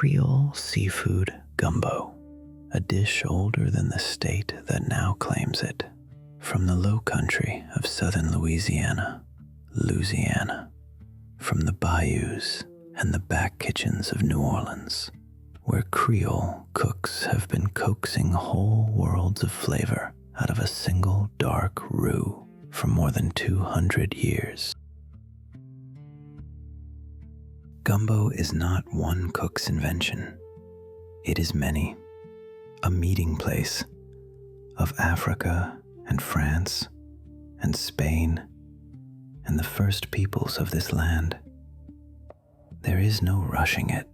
Creole Seafood Gumbo, a dish older than the state that now claims it, from the low country of southern Louisiana, from the bayous and the back kitchens of New Orleans, where Creole cooks have been coaxing whole worlds of flavor out of a single dark roux for more than 200 years. Gumbo is not one cook's invention. It is many. A meeting place of Africa and France and Spain and the first peoples of this land. There is no rushing it.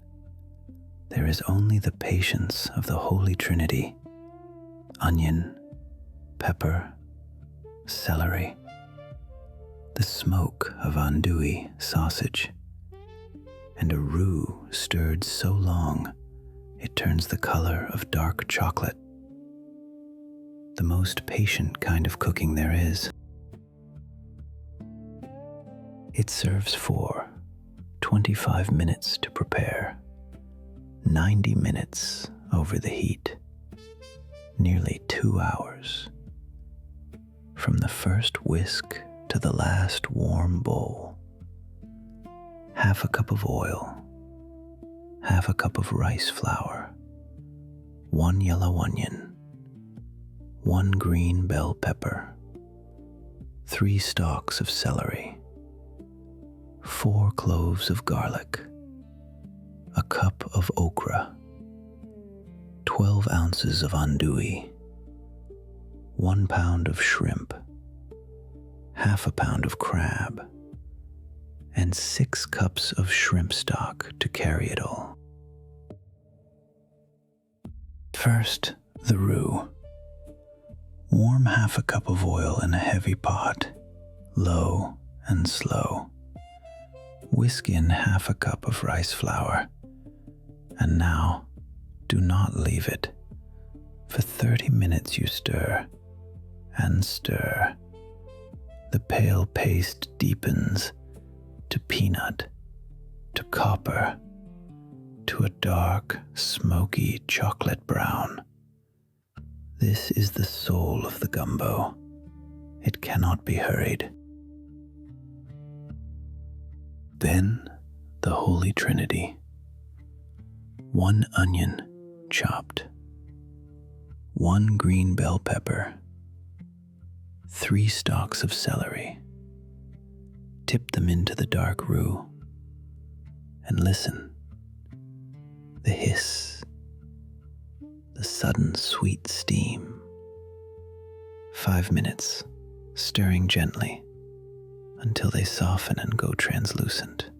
There is only the patience of the Holy Trinity: onion, pepper, celery, the smoke of andouille sausage, and a roux stirred so long it turns the color of dark chocolate. The most patient kind of cooking there is. It serves for 25 minutes to prepare, 90 minutes over the heat, nearly 2 hours. From the first whisk to the last warm bowl. Half a cup of oil, half a cup of rice flour, 1 yellow onion, 1 green bell pepper, 3 stalks of celery, 4 cloves of garlic, a cup of okra, 12 ounces of andouille, 1 pound of shrimp, half a pound of crab, and 6 cups of shrimp stock to carry it all. First, the roux. Warm half a cup of oil in a heavy pot, low and slow. Whisk in half a cup of rice flour, and now do not leave it. For 30 minutes you stir and stir. The pale paste deepens to peanut, to copper, to a dark, smoky chocolate brown. This is the soul of the gumbo. It cannot be hurried. Then the Holy Trinity. 1 onion chopped, 1 green bell pepper, 3 stalks of celery. Tip them into the dark roux and listen. The hiss, the sudden sweet steam. 5 minutes, stirring gently until they soften and go translucent.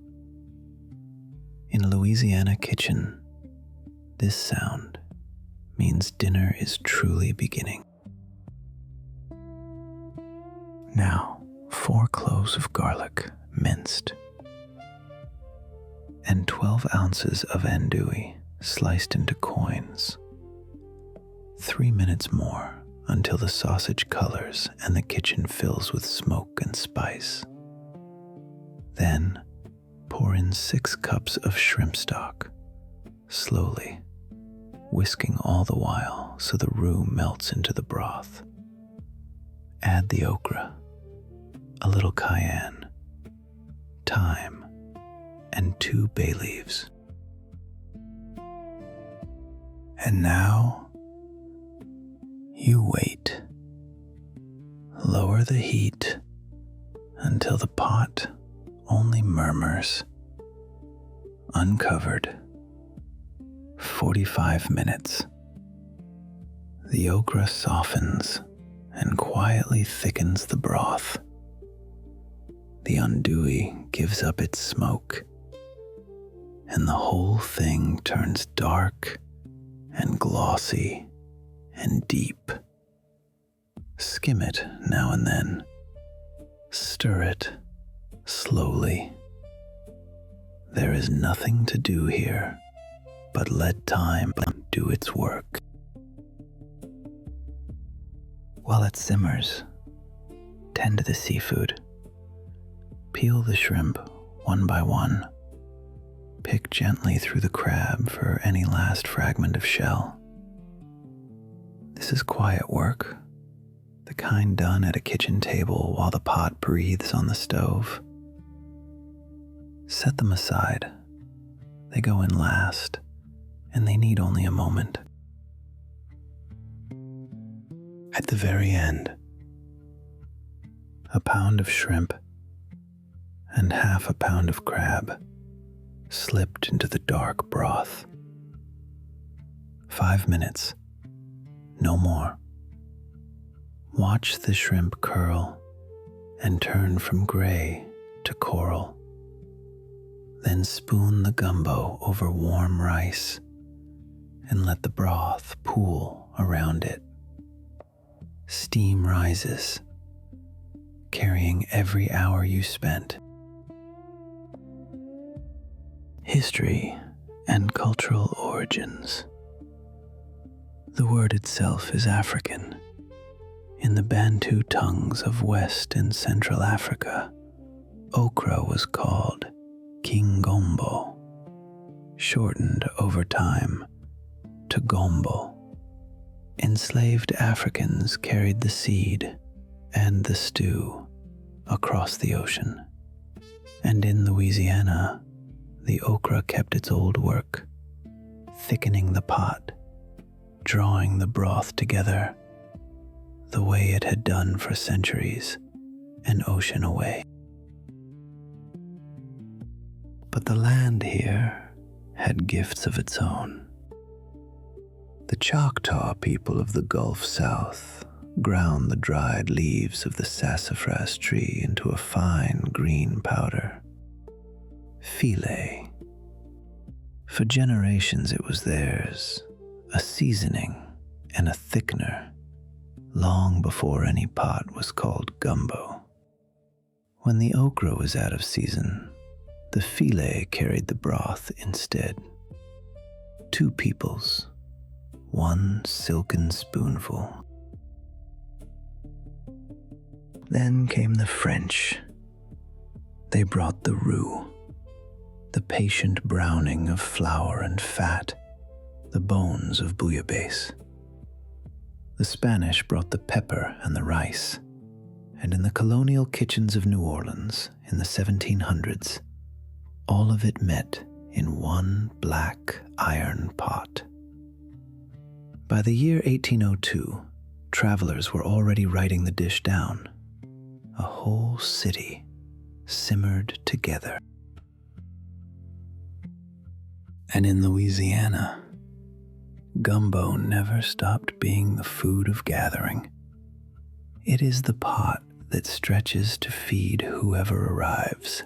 In a Louisiana kitchen, this sound means dinner is truly beginning. Now, 4 cloves of garlic minced, and 12 ounces of andouille sliced into coins. 3 minutes more until the sausage colors and the kitchen fills with smoke and spice. Then pour in 6 cups of shrimp stock, slowly, whisking all the while so the roux melts into the broth. Add the okra, a little cayenne, thyme, and 2 bay leaves. And now, you wait. Lower the heat until the pot only murmurs. Uncovered. 45 minutes. The okra softens and quietly thickens the broth. The andouille gives up its smoke, and the whole thing turns dark and glossy and deep. Skim it now and then. Stir it slowly. There is nothing to do here but let time do its work. While it simmers, tend to the seafood. Peel the shrimp one by one. Pick gently through the crab for any last fragment of shell. This is quiet work, the kind done at a kitchen table while the pot breathes on the stove. Set them aside. They go in last, and they need only a moment. At the very end, a pound of shrimp and half a pound of crab slipped into the dark broth. 5 minutes, no more. Watch the shrimp curl and turn from gray to coral. Then spoon the gumbo over warm rice and let the broth pool around it. Steam rises, carrying every hour you spent. History and cultural origins. The word itself is African. In the Bantu tongues of West and Central Africa, okra was called gumbo, shortened over time to gumbo. Enslaved Africans carried the seed and the stew across the ocean. And in Louisiana, the okra kept its old work, thickening the pot, drawing the broth together the way it had done for centuries an ocean away. But the land here had gifts of its own. The Choctaw people of the Gulf South ground the dried leaves of the sassafras tree into a fine green powder. Filet. For generations it was theirs, a seasoning and a thickener, long before any pot was called gumbo. When the okra was out of season, the filet carried the broth instead. 2 peoples, 1 silken spoonful. Then came the French. They brought the roux, the patient browning of flour and fat, the bones of bouillabaisse. The Spanish brought the pepper and the rice, and in the colonial kitchens of New Orleans in the 1700s, all of it met in one black iron pot. By the year 1802, travelers were already writing the dish down. A whole city simmered together. And in Louisiana, gumbo never stopped being the food of gathering. It is the pot that stretches to feed whoever arrives.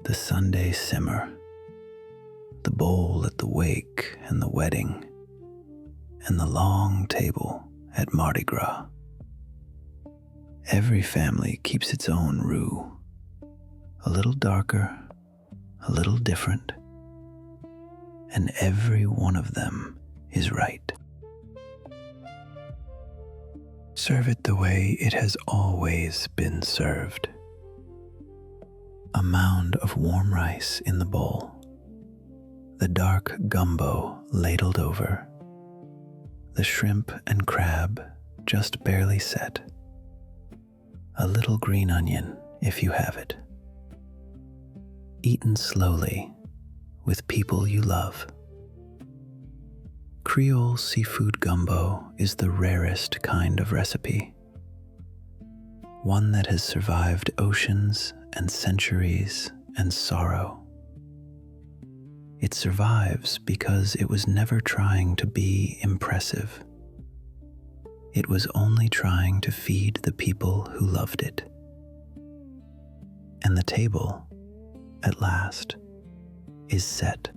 The Sunday simmer, the bowl at the wake and the wedding, and the long table at Mardi Gras. Every family keeps its own roux, a little darker, a little different, and every one of them is right. Serve it the way it has always been served. A mound of warm rice in the bowl, the dark gumbo ladled over, the shrimp and crab just barely set, a little green onion if you have it. Eaten slowly with people you love. Creole Seafood Gumbo is the rarest kind of recipe, one that has survived oceans and centuries and sorrow. It survives because it was never trying to be impressive. It was only trying to feed the people who loved it. And the table, at last, is set.